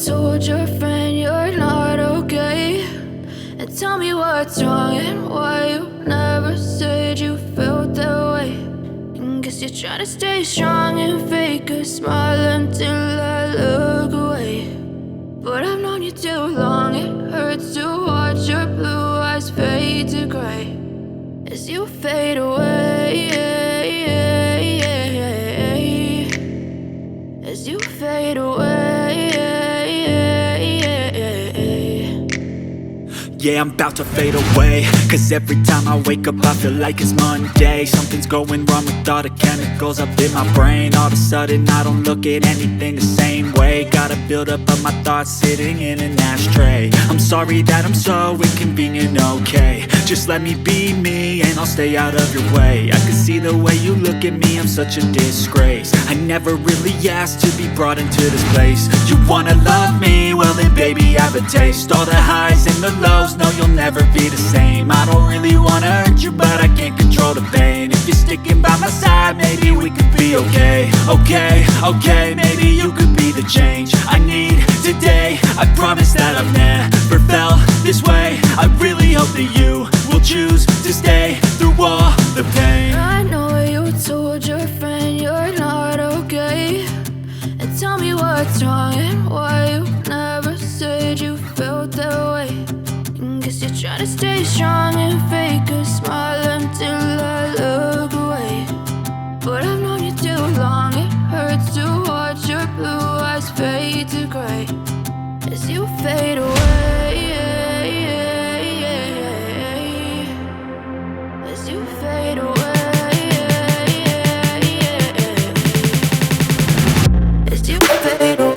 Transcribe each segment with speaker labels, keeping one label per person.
Speaker 1: told your friend you're not okay. And tell me what's wrong and why you never said you felt that way. And guess you're trying to stay strong and fake a smile until I look away. But I've known you too long, it hurts to watch your blue eyes fade to gray as you fade away, as you fade away.
Speaker 2: Yeah, I'm about to fade away, cause every time I wake up I feel like it's Monday. Something's going wrong with all the chemicals up in my brain. All of a sudden I don't look at anything the same way. Gotta build up of my thoughts sitting in an ashtray. I'm sorry that I'm so inconvenient, okay. Just let me be me and I'll stay out of your way. I can see the way you look at me, I'm such a disgrace. I never really asked to be brought into this place. You wanna love me? Well then baby I have a taste. All the highs and the lows, no you'll never be the same. I don't really wanna hurt you but I can't control the pain. If you're sticking by my side maybe we could be okay. Okay, maybe you could be the change I need today. I promise that I've never felt this way. I really hope that you will choose to stay through all the pain.
Speaker 1: I know you told your friend you're not okay. And tell me what's wrong and why you never said you felt that way. And guess you're trying to stay strong and fake a smile until I look away. But I've known you too long, it hurts to watch your blue eyes fade to gray as you fade away, as you fade away, as you fade away.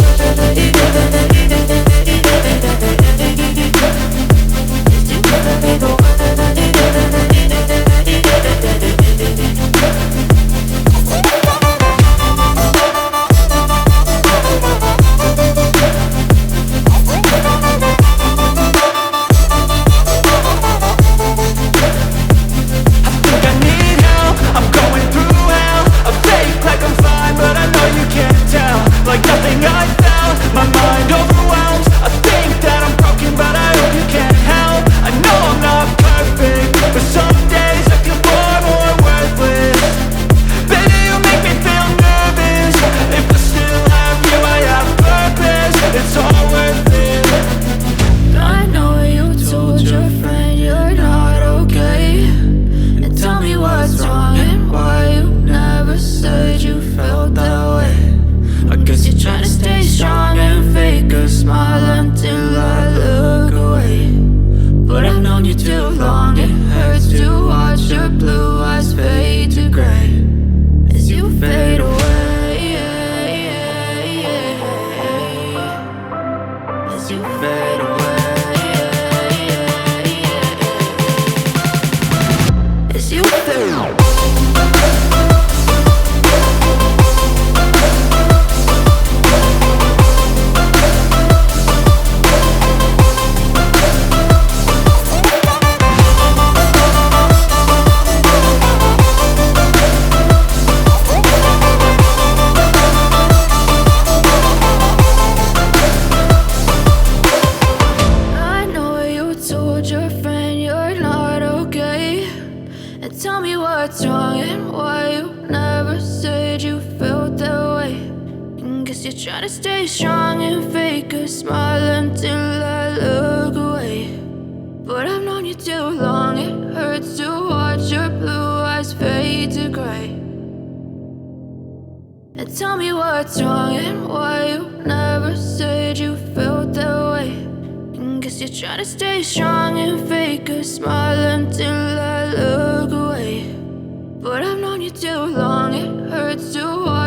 Speaker 2: Like nothing I felt, my mind overwhelmed. I think that I'm broken but I hope you can't help. I know I'm not perfect, but some days I feel far more worthless. Baby, you make me feel nervous. If I still have you, I have purpose. It's all worth it.
Speaker 1: I know you told your friend you're not okay. And tell me what's wrong and why you never said you felt that way. I guess you're trying to stay strong and fake a smile until I look away. But I've known you too long, it hurts to watch your blue eyes fade to gray as you fade away, as you fade away, as you fade away. What's wrong and why you never said you felt that way. And guess you're trying to stay strong and fake a smile until I look away. But I've known you too long, it hurts to watch your blue eyes fade to gray. And tell me what's wrong and why you never said you felt that way. And guess you're trying to stay strong and fake a smile until I look away. But I've known you too long, it hurts to watch